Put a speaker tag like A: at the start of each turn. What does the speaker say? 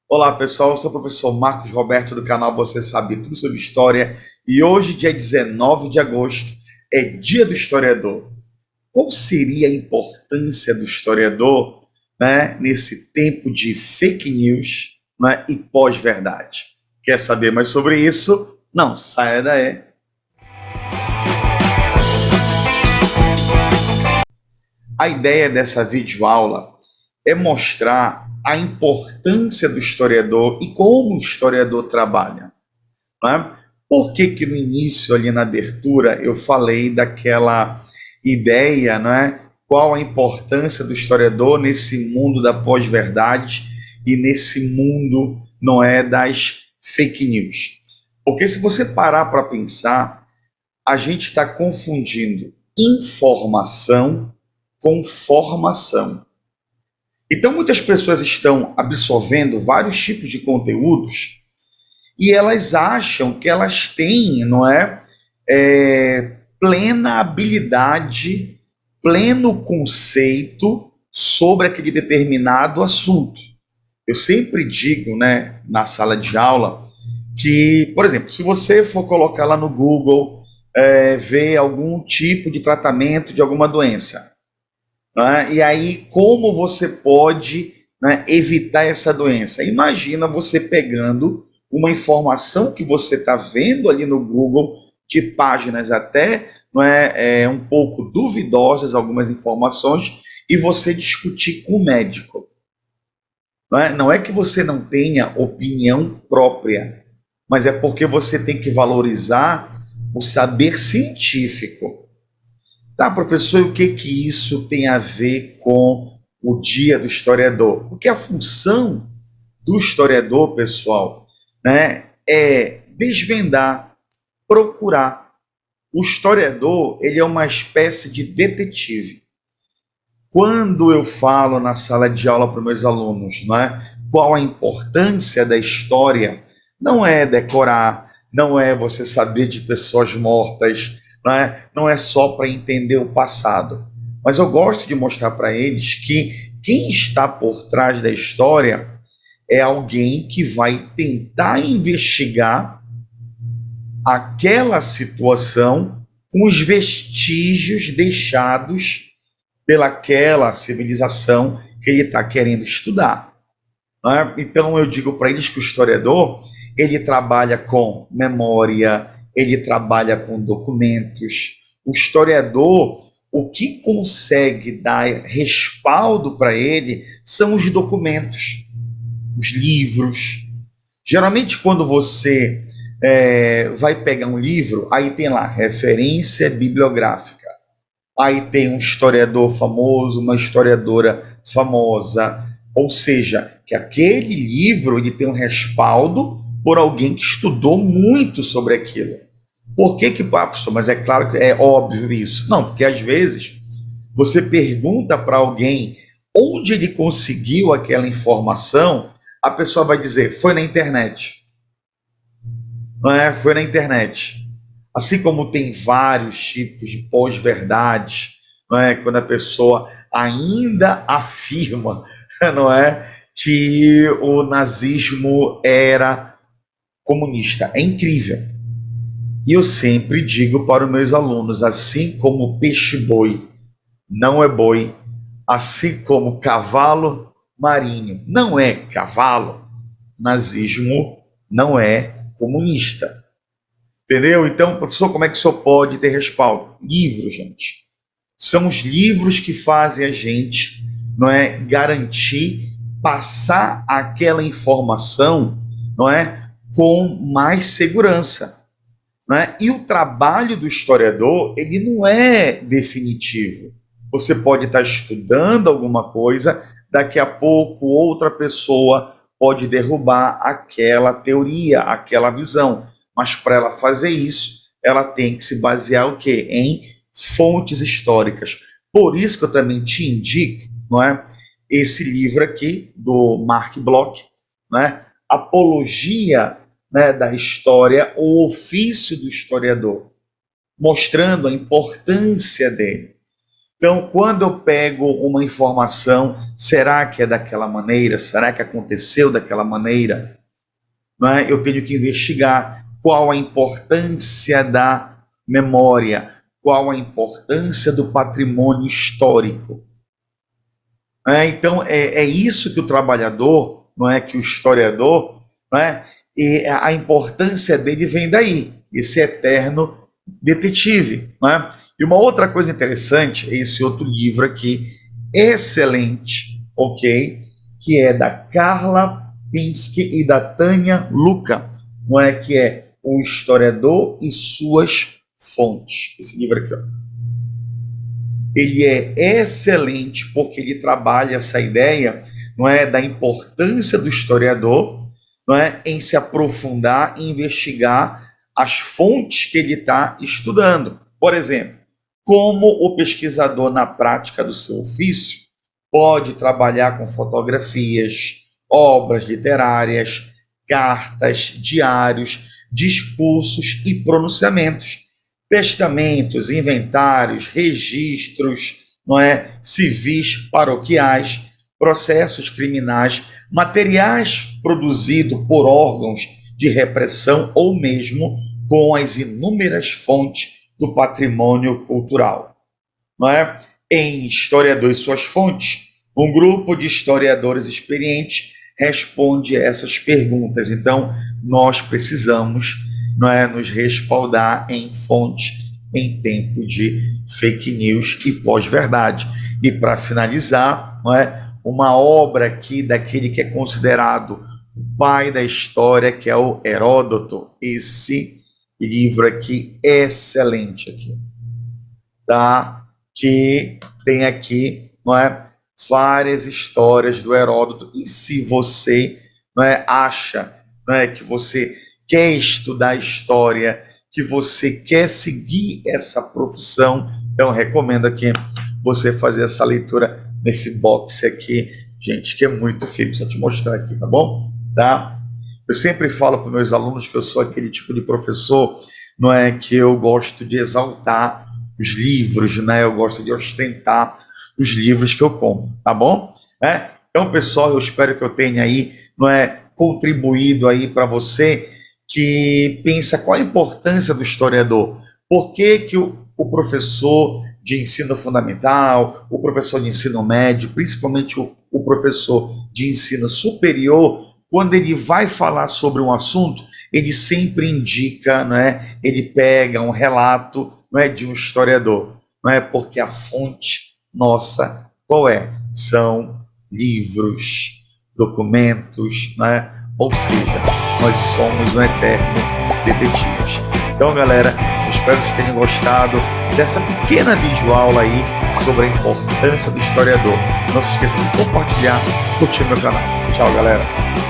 A: Olá pessoal, eu sou o professor Marcos Roberto do canal Você Sabe Tudo Sobre História e hoje, dia 19 de agosto, é Dia do Historiador. Qual seria a importância do historiador, nesse tempo de fake news, e pós-verdade? Quer saber mais sobre isso? Não saia daí. A ideia dessa videoaula é mostrar a importância do historiador e como o historiador trabalha. Né? Por que que no início, ali na abertura, eu falei daquela ideia, qual a importância do historiador nesse mundo da pós-verdade e nesse mundo, das fake news? Porque se você parar para pensar, a gente está confundindo informação com formação. Então, muitas pessoas estão absorvendo vários tipos de conteúdos e elas acham que elas têm, plena habilidade, pleno conceito sobre aquele determinado assunto. Eu sempre digo, na sala de aula, que, por exemplo, se você for colocar lá no Google, ver algum tipo de tratamento de alguma doença, e aí como você pode, evitar essa doença? Imagina você pegando uma informação que você está vendo ali no Google, de páginas até um pouco duvidosas, algumas informações, e você discutir com o médico. Não é que você não tenha opinião própria, mas é porque você tem que valorizar o saber científico. Tá, professor, e o que que isso tem a ver com o Dia do Historiador? Porque a função do historiador, pessoal, é desvendar, procurar. O historiador, ele é uma espécie de detetive. Quando eu falo na sala de aula para os meus alunos, qual a importância da história, não é decorar, não é você saber de pessoas mortas, não é só para entender o passado. Mas eu gosto de mostrar para eles que quem está por trás da história é alguém que vai tentar investigar aquela situação com os vestígios deixados pelaquela civilização que ele está querendo estudar. Então eu digo para eles que o historiador ele trabalha com memória, ele trabalha com documentos. O historiador, o que consegue dar respaldo para ele são os documentos, os livros. Geralmente, quando você vai pegar um livro, aí tem lá referência bibliográfica. Aí tem um historiador famoso, uma historiadora famosa, ou seja, que aquele livro ele tem um respaldo por alguém que estudou muito sobre aquilo. Por que professor? Mas é claro que é óbvio isso. Não, porque às vezes você pergunta para alguém onde ele conseguiu aquela informação, a pessoa vai dizer, foi na internet. Não é? Foi na internet. Assim como tem vários tipos de pós-verdades, quando a pessoa ainda afirma, não é, que o nazismo era comunista. É incrível. E eu sempre digo para os meus alunos, assim como peixe-boi não é boi, assim como cavalo marinho não é cavalo, nazismo não é comunista. Entendeu? Então, professor, como é que o senhor pode ter respaldo? Livros, gente. São os livros que fazem a gente, garantir passar aquela informação, com mais segurança, E o trabalho do historiador, ele não é definitivo. Você pode estar estudando alguma coisa, daqui a pouco outra pessoa pode derrubar aquela teoria, aquela visão. Mas para ela fazer isso, ela tem que se basear o quê? Em fontes históricas. Por isso que eu também te indico, esse livro aqui do Mark Bloch, Apologia, da história, o ofício do historiador, mostrando a importância dele. Então, quando eu pego uma informação, será que é daquela maneira? Será que aconteceu daquela maneira? Não é? Eu tenho que investigar qual a importância da memória, qual a importância do patrimônio histórico. Então, é isso que o trabalhador, não é, que o historiador, não é, e a importância dele vem daí, esse eterno detetive. Não é? E uma outra coisa interessante é esse outro livro aqui, excelente, ok? Que é da Carla Pinsky e da Tânia Luca, não é? Que é O Historiador e Suas Fontes. Esse livro aqui, ó. Ele é excelente porque ele trabalha essa ideia, não é, da importância do historiador, não é, em se aprofundar e investigar as fontes que ele está estudando. Por exemplo, como o pesquisador na prática do seu ofício pode trabalhar com fotografias, obras literárias, cartas, diários, discursos e pronunciamentos, testamentos, inventários, registros, não é, civis, paroquiais, processos criminais, materiais produzidos por órgãos de repressão ou mesmo com as inúmeras fontes do patrimônio cultural. Não é? Em Historiador e Suas Fontes, um grupo de historiadores experientes responde essas perguntas. Então, nós precisamos, não é, nos respaldar em fontes em tempo de fake news e pós-verdade. E para finalizar, não é, uma obra aqui daquele que é considerado o pai da história, que é o Heródoto. Esse livro aqui excelente aqui, tá? Que tem aqui, não é, várias histórias do Heródoto. E se você, não é, acha, não é, que você quer estudar história, que você quer seguir essa profissão, então recomendo aqui você fazer essa leitura nesse box aqui, gente, que é muito firme. Só te mostrar aqui, tá bom? Tá? Eu sempre falo para meus alunos que eu sou aquele tipo de professor, não é, que eu gosto de exaltar os livros, né? Eu gosto de ostentar os livros que eu compro, tá bom? Então, pessoal, eu espero que eu tenha aí, não é, contribuído aí para você que pensa qual a importância do historiador. Por que que o professor de ensino fundamental, o professor de ensino médio, principalmente o professor de ensino superior, quando ele vai falar sobre um assunto, ele sempre indica, não é? Ele pega um relato, não é, de um historiador, não é? Porque a fonte nossa, qual é? São livros, documentos, não é? Ou seja, nós somos um eterno detetives. Então, galera, eu espero que vocês tenham gostado dessa pequena videoaula aí sobre a importância do historiador. Não se esqueça de compartilhar, curtir meu canal. Tchau, galera.